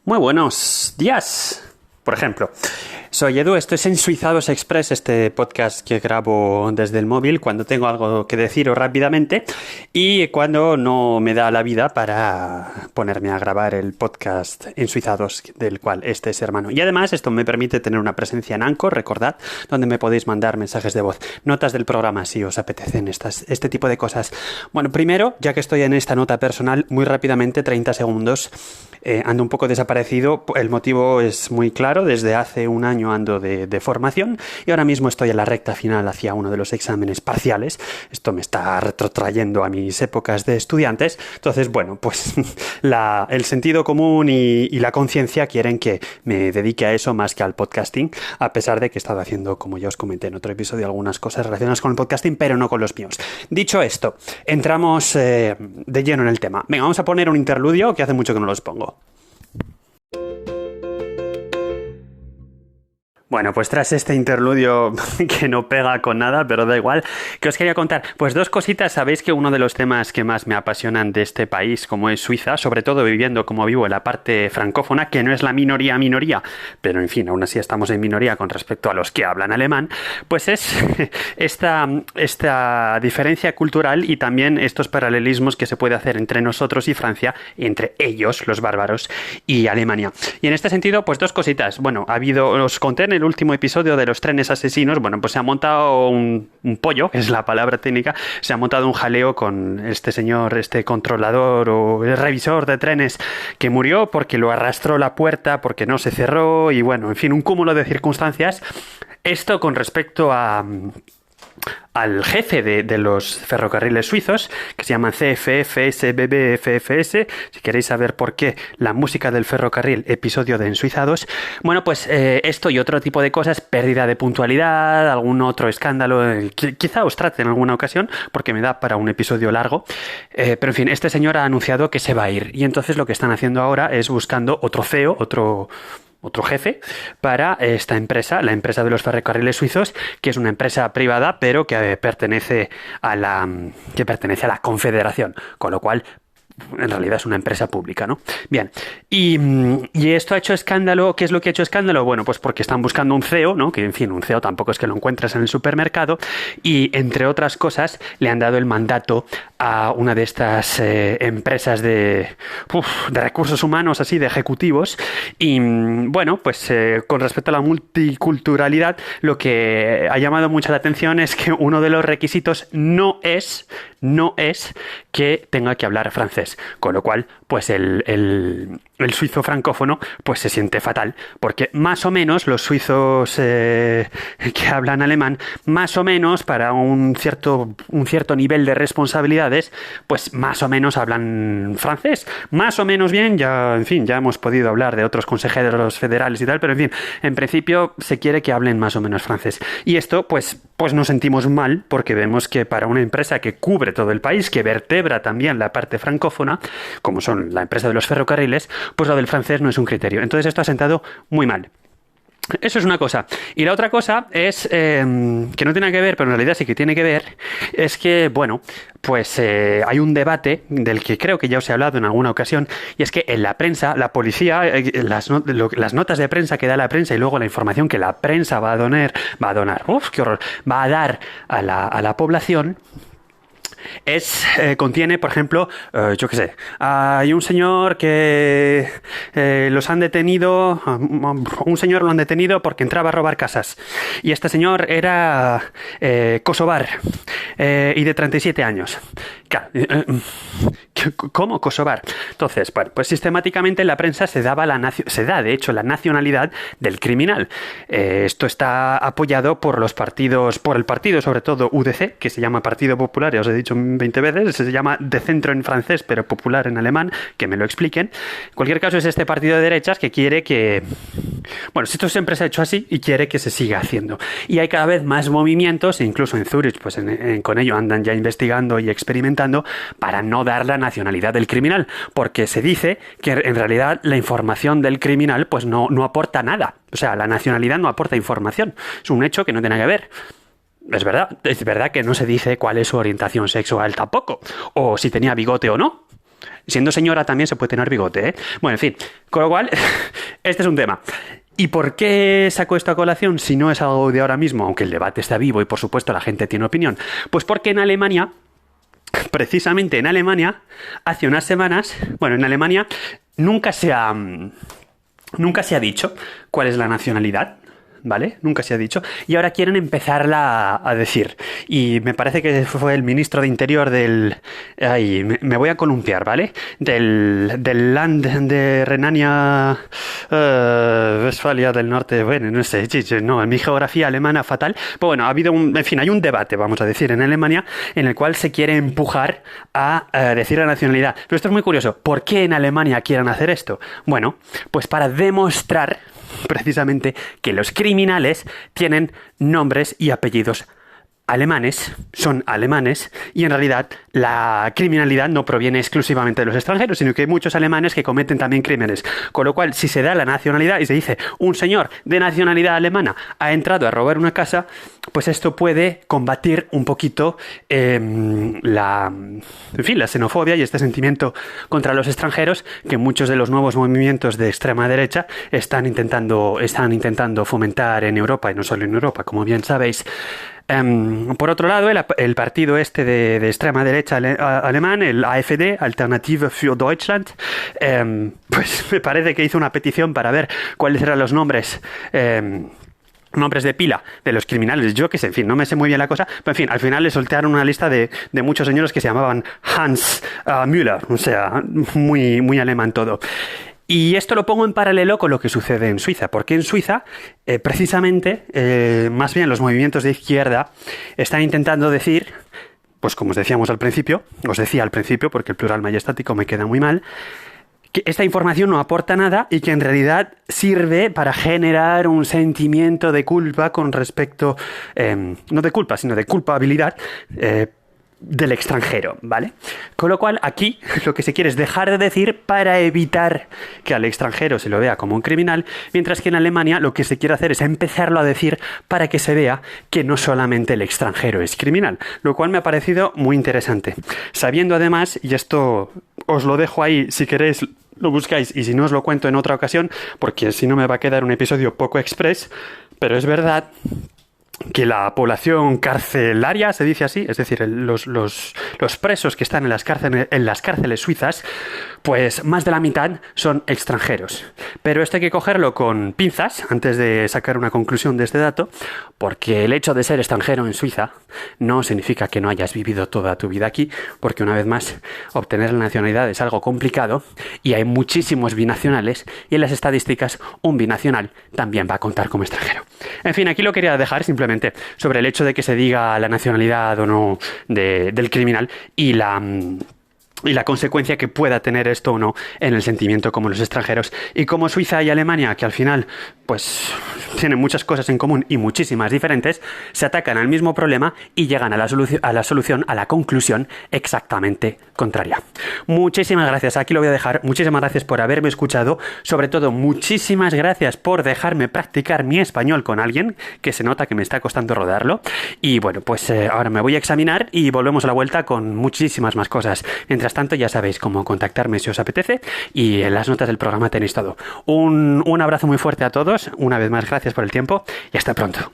Muy buenos días. Por ejemplo, soy Edu, esto es Ensuizados Express, este podcast que grabo desde el móvil cuando tengo algo que deciros rápidamente y cuando no me da la vida para ponerme a grabar el podcast Ensuizados, del cual este es hermano. Y además esto me permite tener una presencia en Anchor, recordad, donde me podéis mandar mensajes de voz, notas del programa si os apetecen este tipo de cosas. Bueno, primero, ya que estoy en esta nota personal, muy rápidamente, 30 segundos, ando un poco desaparecido. El motivo es muy claro. Desde hace un año ando de formación y ahora mismo estoy en la recta final hacia uno de los exámenes parciales. Esto me está retrotrayendo a mis épocas de estudiantes. Entonces, bueno, pues el sentido común y la conciencia quieren que me dedique a eso más que al podcasting, a pesar de que he estado haciendo, como ya os comenté en otro episodio, algunas cosas relacionadas con el podcasting, pero no con los míos. Dicho esto, entramos de lleno en el tema. Venga, vamos a poner un interludio que hace mucho que no los pongo. Bueno, pues tras este interludio que no pega con nada, pero da igual, ¿qué os quería contar? Pues dos cositas. Sabéis que uno de los temas que más me apasionan de este país, como es Suiza, sobre todo viviendo como vivo en la parte francófona, que no es la minoría, pero en fin, aún así estamos en minoría con respecto a los que hablan alemán, pues es esta diferencia cultural y también estos paralelismos que se puede hacer entre nosotros y Francia, entre ellos, los bárbaros, y Alemania. Y en este sentido, pues dos cositas. Bueno, os conté en el último episodio de los trenes asesinos, bueno, pues se ha montado un pollo, que es la palabra técnica, se ha montado un jaleo con este señor, este controlador o el revisor de trenes que murió porque lo arrastró la puerta, porque no se cerró y bueno, en fin, un cúmulo de circunstancias. Esto con respecto al jefe de los ferrocarriles suizos, que se llaman CFF, SBB, FFS. Si queréis saber por qué la música del ferrocarril, episodio de Ensuizados. Bueno, pues esto y otro tipo de cosas, pérdida de puntualidad, algún otro escándalo, quizá os trate en alguna ocasión, porque me da para un episodio largo. Pero en fin, este señor ha anunciado que se va a ir. Y entonces lo que están haciendo ahora es buscando otro CEO, otro jefe para esta empresa, la empresa de los ferrocarriles suizos, que es una empresa privada, pero que pertenece a la Confederación, con lo cual en realidad es una empresa pública, ¿no? Bien, y esto ha hecho escándalo. ¿Qué es lo que ha hecho escándalo? Bueno, pues porque están buscando un CEO, ¿no? Que en fin, un CEO tampoco es que lo encuentres en el supermercado, y entre otras cosas le han dado el mandato a una de estas empresas de recursos humanos, así, de ejecutivos, y bueno, pues con respecto a la multiculturalidad, lo que ha llamado mucha la atención es que uno de los requisitos no es que tenga que hablar francés, con lo cual pues el suizo francófono pues se siente fatal, porque más o menos los suizos que hablan alemán, más o menos para un cierto nivel de responsabilidades, pues más o menos hablan francés, más o menos bien. Ya, en fin, ya hemos podido hablar de otros consejeros federales y tal, pero en fin, en principio se quiere que hablen más o menos francés, y esto pues nos sentimos mal, porque vemos que para una empresa que cubre todo el país, que vertebra también la parte francófona, como son la empresa de los ferrocarriles, pues lo del francés no es un criterio. Entonces esto ha sentado muy mal. Eso es una cosa. Y la otra cosa es, que no tiene que ver, pero en realidad sí que tiene que ver, es que, bueno, pues hay un debate del que creo que ya os he hablado en alguna ocasión, y es que en la prensa, la policía, las notas de prensa que da la prensa y luego la información que la prensa va a dar a la población, contiene, por ejemplo, yo qué sé, hay un señor que los han detenido, un señor lo han detenido porque entraba a robar casas, y este señor era kosovar y de 37 años. ¿Cómo kosovar? Entonces, bueno, pues sistemáticamente en la prensa se da de hecho la nacionalidad del criminal. Esto está apoyado por el partido sobre todo UDC, que se llama Partido Popular, ya os he dicho 20 veces, se llama de centro en francés, pero popular en alemán, que me lo expliquen. En cualquier caso, es este partido de derechas que quiere que... Bueno, esto siempre se ha hecho así y quiere que se siga haciendo. Y hay cada vez más movimientos, e incluso en Zúrich, pues con ello andan ya investigando y experimentando para no dar la nacionalidad del criminal, porque se dice que en realidad la información del criminal pues no aporta nada. O sea, la nacionalidad no aporta información. Es un hecho que no tiene que ver. Es verdad que no se dice cuál es su orientación sexual tampoco, o si tenía bigote o no. Siendo señora también se puede tener bigote, ¿eh? Bueno, en fin, con lo cual, este es un tema. ¿Y por qué saco esto a colación si no es algo de ahora mismo, aunque el debate está vivo y por supuesto la gente tiene opinión? Pues porque en Alemania, precisamente en Alemania, hace unas semanas, bueno, en Alemania nunca se ha dicho cuál es la nacionalidad, ¿vale? Nunca se ha dicho. Y ahora quieren empezarla a decir. Y me parece que fue el ministro de Interior del... Ay, me voy a columpiar, ¿vale? Del Land de Renania... Westfalia del Norte. Bueno, no sé. No, en mi geografía alemana fatal. Pero bueno, ha habido un... En fin, hay un debate, vamos a decir, en Alemania, en el cual se quiere empujar a decir la nacionalidad. Pero esto es muy curioso. ¿Por qué en Alemania quieren hacer esto? Bueno, pues para demostrar precisamente que los criminales tienen nombres y apellidos alemanes, son alemanes, y en realidad la criminalidad no proviene exclusivamente de los extranjeros, sino que hay muchos alemanes que cometen también crímenes. Con lo cual, si se da la nacionalidad y se dice un señor de nacionalidad alemana ha entrado a robar una casa, pues esto puede combatir un poquito la xenofobia y este sentimiento contra los extranjeros que muchos de los nuevos movimientos de extrema derecha están intentando fomentar en Europa, y no solo en Europa, como bien sabéis. Por otro lado, el partido este de extrema derecha alemán, el AfD, Alternative für Deutschland, pues me parece que hizo una petición para ver cuáles eran los nombres de pila de los criminales. Yo qué sé, en fin, no me sé muy bien la cosa, pero en fin, al final le soltaron una lista de muchos señores que se llamaban Hans Müller, o sea, muy, muy alemán todo. Y esto lo pongo en paralelo con lo que sucede en Suiza, porque en Suiza, precisamente, más bien los movimientos de izquierda están intentando decir, pues como os decía al principio, porque el plural majestático me queda muy mal, que esta información no aporta nada y que en realidad sirve para generar un sentimiento de culpa con respecto, no de culpa, sino de culpabilidad, del extranjero, ¿vale? Con lo cual, aquí lo que se quiere es dejar de decir para evitar que al extranjero se lo vea como un criminal, mientras que en Alemania lo que se quiere hacer es empezarlo a decir para que se vea que no solamente el extranjero es criminal, lo cual me ha parecido muy interesante. Sabiendo además, y esto os lo dejo ahí si queréis lo buscáis y si no os lo cuento en otra ocasión, porque si no me va a quedar un episodio poco express, pero es verdad que la población carcelaria, se dice así, es decir, los presos que están en las cárceles suizas, pues más de la mitad son extranjeros. Pero esto hay que cogerlo con pinzas antes de sacar una conclusión de este dato, porque el hecho de ser extranjero en Suiza no significa que no hayas vivido toda tu vida aquí, porque una vez más, obtener la nacionalidad es algo complicado y hay muchísimos binacionales y en las estadísticas un binacional también va a contar como extranjero. En fin, aquí lo quería dejar simplemente sobre el hecho de que se diga la nacionalidad o no del criminal y la consecuencia que pueda tener esto o no en el sentimiento como los extranjeros. Y como Suiza y Alemania, que al final pues tienen muchas cosas en común y muchísimas diferentes, se atacan al mismo problema y llegan a la solución, a la conclusión exactamente contraria. Muchísimas gracias, aquí lo voy a dejar. Muchísimas gracias por haberme escuchado. Sobre todo, muchísimas gracias por dejarme practicar mi español con alguien, que se nota que me está costando rodarlo. Y bueno, pues ahora me voy a examinar y volvemos a la vuelta con muchísimas más cosas. Mientras tanto, ya sabéis cómo contactarme si os apetece y en las notas del programa tenéis todo. Un abrazo muy fuerte a todos, una vez más gracias por el tiempo y hasta pronto.